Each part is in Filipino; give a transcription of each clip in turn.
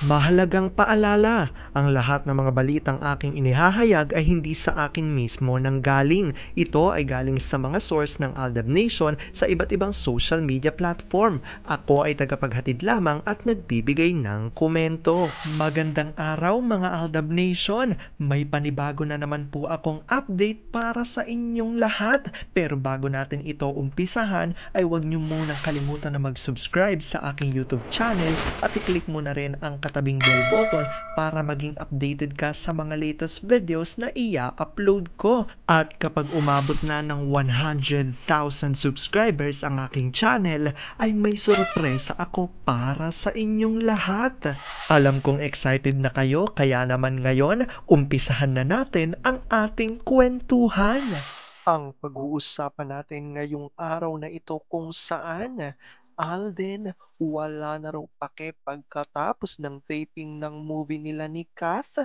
Mahalagang paalala, ang lahat ng mga balitang aking inihahayag ay hindi sa akin mismo nanggaling. Ito ay galing sa mga source ng Aldab Nation sa iba't ibang social media platform. Ako ay tagapaghatid lamang at nagbibigay ng komento. Magandang araw mga Aldab Nation! May panibago na naman po akong update para sa inyong lahat. Pero bago natin ito umpisahan, ay huwag niyo munang kalimutan na mag-subscribe sa aking YouTube channel at i-click mo na rin ang katabing bell button para maging updated ka sa mga latest videos na i-upload ko. At kapag umabot na ng 100,000 subscribers ang aking channel, ay may sorpresa ako para sa inyong lahat. Alam kong excited na kayo, kaya naman ngayon, umpisahan na natin ang ating kwentuhan. Ang pag-uusapan natin ngayong araw na ito kung saan Alden wala na raw pake pagkatapos ng taping ng movie nila ni Kath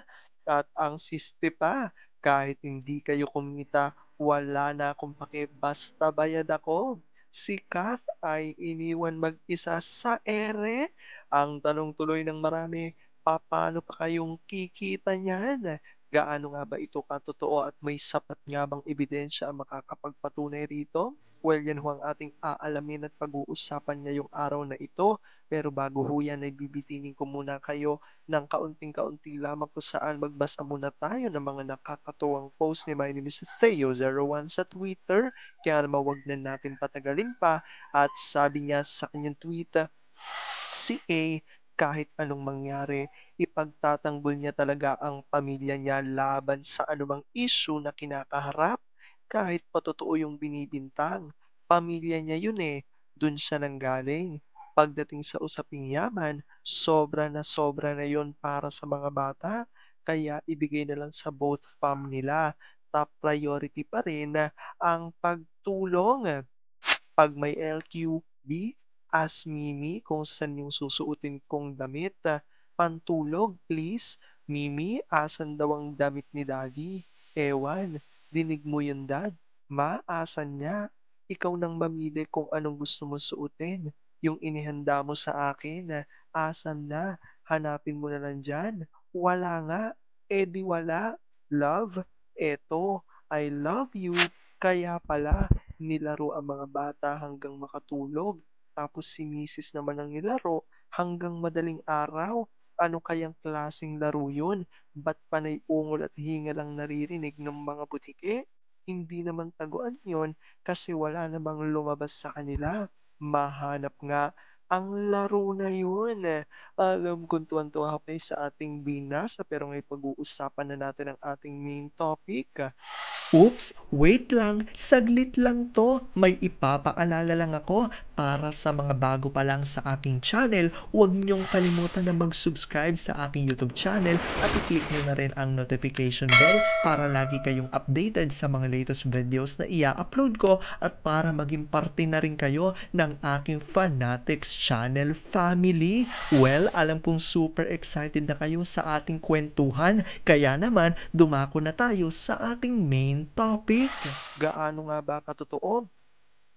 at ang siste pa, kahit hindi kayo kumita, wala na akong pake basta bayad ako. Si Kath ay iniwan mag-isa sa ere. Ang tanong tuloy ng marami, paano pa kayong kikita niyan? Gaano nga ba ito katotoo at may sapat nga bang ebidensya ang makakapagpatunay rito? Well, yan ho ang ating aalamin at pag-uusapan ngayong araw na ito. Pero bago ho yan, ay bibitinin ko muna kayo ng kaunting-kaunti lamang kung saan magbasa muna tayo ng mga nakakatuwang post ni My name is Theo01 sa Twitter. Kaya naman wag na natin patagalin pa. At sabi niya sa kanyang tweet, si A, kahit anong mangyari, ipagtatanggol niya talaga ang pamilya niya laban sa anumang issue na kinakaharap. Kahit patotoo yung binibintang, pamilya niya yun eh, dun siya nanggaling. Pagdating sa usaping yaman, sobra na yon para sa mga bata. Kaya ibigay na lang sa both fam nila. Top priority pa rin ang pagtulong. 'Pag may LQB, ask Mimi kung saan yung susuotin kong damit. Pantulog, please. Mimi, asan daw ang damit ni Daddy? Ewan, dinig mo yun, Dad? Ma, asan niya? Ikaw nang mamili kung anong gusto mo suotin. Yung inihanda mo sa akin, asan na? Hanapin mo na lang dyan. Wala nga. Eh di wala. Love, eto, I love you. Kaya pala, nilaro ang mga bata hanggang makatulog. Tapos si misis naman ang nilaro hanggang madaling araw. Ano kayang klaseng laro yun? Ba't panay ungol at hinga lang naririnig ng mga butike? Hindi naman taguan yon kasi wala namang lumabas sa kanila. Mahanap nga ang laro na yun. Alam kong tuwan-tuwa kayo sa ating binasa pero ngayon pag-uusapan na natin ang ating main topic. Oops, wait lang, saglit lang to. May ipapaalala lang ako para sa mga bago pa lang sa aking channel. Huwag niyong kalimutan na mag-subscribe sa aking YouTube channel at i-click niyo na rin ang notification bell para lagi kayong updated sa mga latest videos na i-upload ko at para maging parte na rin kayo ng aking Fanatics channel family. Well, alam kong super excited na kayo sa ating kwentuhan, kaya naman dumako na tayo sa ating main topic. Gaano nga ba katotoo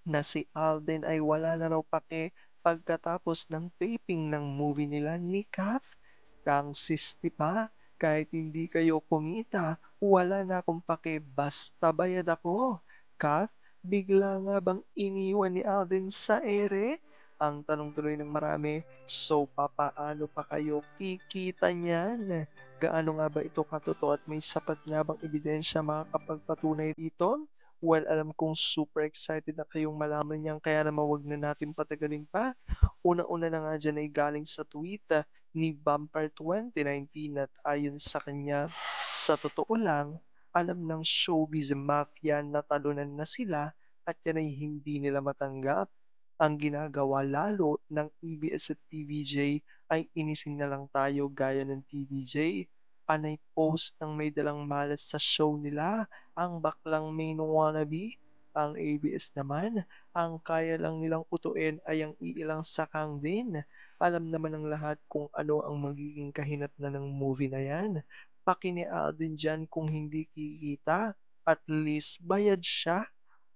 na si Alden ay wala na raw pake pagkatapos ng taping ng movie nila ni Kath? Kang sisti pa, kahit hindi kayo kumita, wala na akong pake basta bayad ako. Kath, bigla nga bang iniwan ni Alden sa ere? Ang tanong tuloy ng marami, so papaano pa kayo kikita niyan? Gaano nga ba ito katotoo at may sapat nga bang ebidensya makakapagpatunay dito? Well, alam kong super excited na kayong malaman yan kaya naman wag na natin patagalin pa. Una-una na nga dyan ay galing sa tweet ni Bumper 2019 at ayon sa kanya, sa totoo lang, alam ng showbiz mafia na talunan na sila at yan ay hindi nila matanggap. Ang ginagawa lalo ng EBS at TVJ ay inisin na lang tayo gaya ng TVJ. Panay post ng may dalang malas sa show nila, ang baklang main wannabe. Ang ABS naman, ang kaya lang nilang utuin ay ang iilang sakang din. Alam naman ng lahat kung ano ang magiging kahinatnan ng movie na yan. Pakinial din dyan kung hindi kikita. At least bayad siya.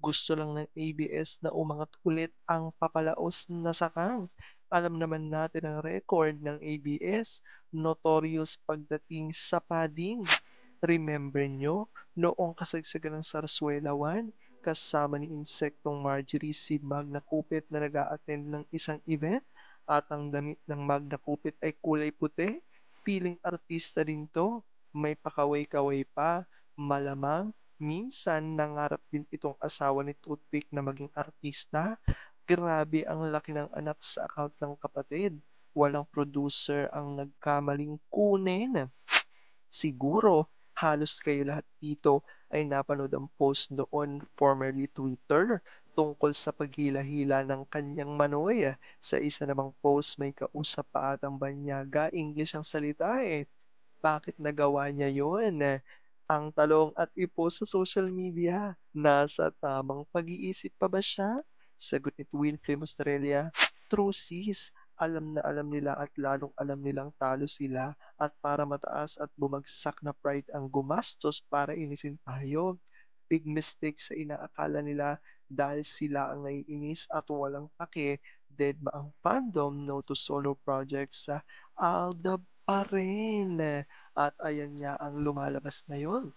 Gusto lang ng ABS na umangat ulit ang papalaos na sakang. Alam naman natin ang record ng ABS, notorious pagdating sa padding. Remember nyo, noong kasagsagan ng Sarsuela 1, kasama ni Insektong Marjorie si Magna Cupid na nag-a-attend ng isang event at ang damit ng Magna Cupid ay kulay puti. Feeling artista din to, may pakaway-kaway pa, malamang minsan nangarap din itong asawa ni Toothpick na maging artista. Grabe ang laki ng anak sa account ng kapatid. Walang producer ang nagkamaling kunin. Siguro, halos kayo lahat dito ay napanood ang post noon, formerly Twitter, tungkol sa paghila-hila ng kanyang Manoy. Sa isa namang post, may kausap pa atang Banyaga, English ang salita eh. Bakit nagawa niya yun? Ang talong at ipost sa social media. Nasa tamang pag-iisip pa ba siya? Sagot ni Winfrey Mostrella, true sis, alam na alam nila at lalong alam nilang talo sila at para mataas at bumagsak na pride ang gumastos para inisin tayo. Big mistake sa inaakala nila dahil sila ang naiinis at walang pake. Dead ba ang fandom? No to solo projects sa Aldab pa rin. At ayan nga ang lumalabas ngayon.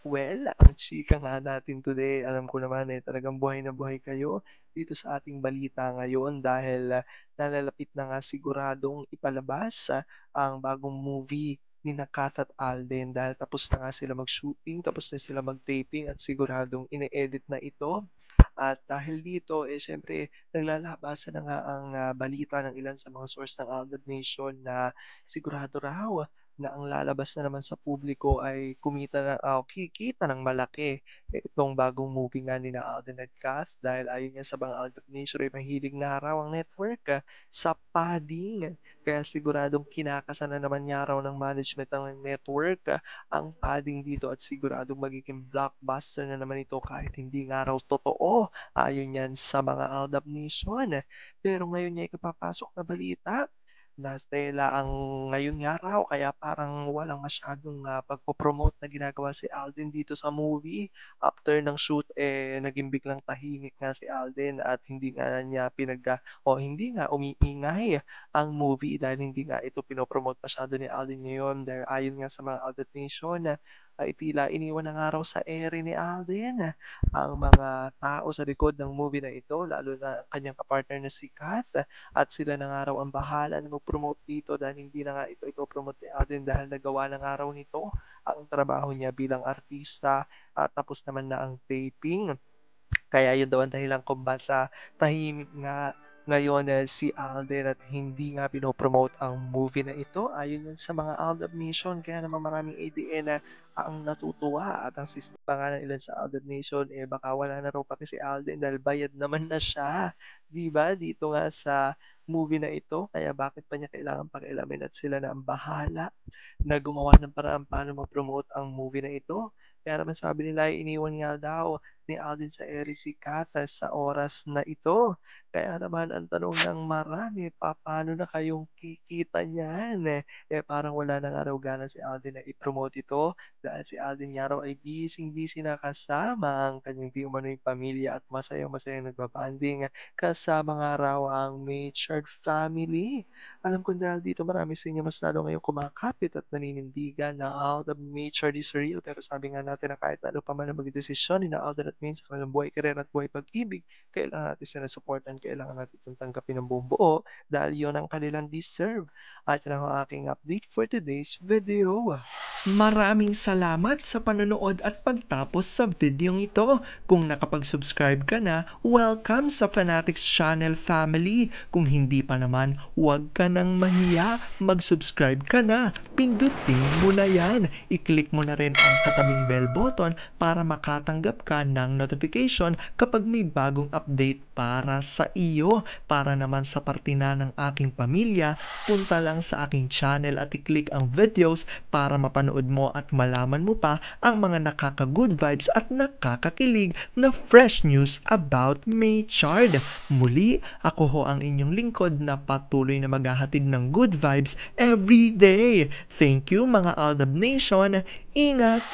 Well, ang chika nga natin today, alam ko naman talagang buhay na buhay kayo dito sa ating balita ngayon dahil nalalapit na nga siguradong ipalabas ang bagong movie ni Kath at Alden dahil tapos na nga sila mag-shooting, tapos na sila mag-taping at siguradong ine-edit na ito. At dahil dito, siyempre, naglalabasan na nga ang balita ng ilan sa mga source ng Aldab Nation na sigurado raw na ang lalabas na naman sa publiko ay kikita ng malaki itong bagong movie nga ni na Alden at Kath dahil ayon nga sa mga Aldab Nation ay mahilig na raw ang network sa padding. Kaya siguradong kinakasan na naman nga raw ng management ng network ang padding dito at siguradong magiging blockbuster na naman ito kahit hindi nga raw totoo ayon yan sa mga Aldab Nation. Pero ngayon niya ikapapasok na balita Nastela ang ngayon nga raw kaya parang walang masyadong pagpo-promote na ginagawa si Alden dito sa movie. After ng shoot, naging biglang tahimik nga si Alden at hindi nga niya hindi nga umiingay ang movie dahil hindi nga ito pinopromote masyado ni Alden ngayon. Dahil ayon nga sa mga Alden Nation, ay tila iniwan na nga raw sa ere ni Alden ang mga tao sa likod ng movie na ito, lalo na ang kanyang kapartner na si Kath at sila na nga raw ang bahala na mag-promote dito dahil hindi na nga ito promote ni Alden dahil nagawa na nga raw nito ang trabaho niya bilang artista at tapos naman na ang taping. Kaya yun daw ang dahilan kung ba't tahimik nga ngayon si Alden at hindi nga pinopromote ang movie na ito. Ayon yan sa mga Aldab Nation, kaya naman maraming ADN na ang natutuwa at ang sisi pa nga ng ilan sa Aldab Nation, baka wala na raw pati si Alden dahil bayad naman na siya. Diba? Dito nga sa movie na ito, kaya bakit pa niya kailangan pakialamin at sila na ang bahala na gumawa ng paraan paano ma-promote ang movie na ito. Kaya naman sabi nila, iniwan nga daw ni Alden sa ere si Kata sa oras na ito. Kaya naman ang tanong ng marami, paano na kayong kikita niyan? Parang wala na nga raw gana si Alden na i-promote ito dahil si Alden nga raw ay busy-busy na kasama ang kanyang di umano'y pamilya at masayang-masayang nagbabanding kasama nga raw ang Machard family. Alam ko dahil dito marami sa inyo mas lalo ngayong kumakapit at naninindigan na Alden Machard is real pero sabi nga natin na kahit ano pa man ang maging desisyon ni na Alden at Maine sa kanilang buhay karera at buhay pag-ibig, kailangan natin sila supportan, kailangan natin itong tanggapin ng buong buo dahil yon ang kanilang deserve. At yan ang aking update for today's video. Maraming salamat sa panonood at pagtapos sa videong ito. Kung nakapag-subscribe ka na, welcome sa Fanatics Channel family. Kung hindi pa naman, huwag ka nang mahiya. Mag-subscribe ka na. Pindutin mo na yan. I-click mo na rin ang katabing bell button para makatanggap ka ng notification kapag may bagong update para sa iyo. Para naman sa parte na ng aking pamilya, punta lang sa aking channel at i-click ang videos para mapanood mo at malaman mo pa ang mga nakaka-good vibes at nakakakilig na fresh news about Maychard. Muli, ako ho ang inyong lingkod na patuloy na maghahatid ng good vibes every day. Thank you mga Aldab Nation. Ingat!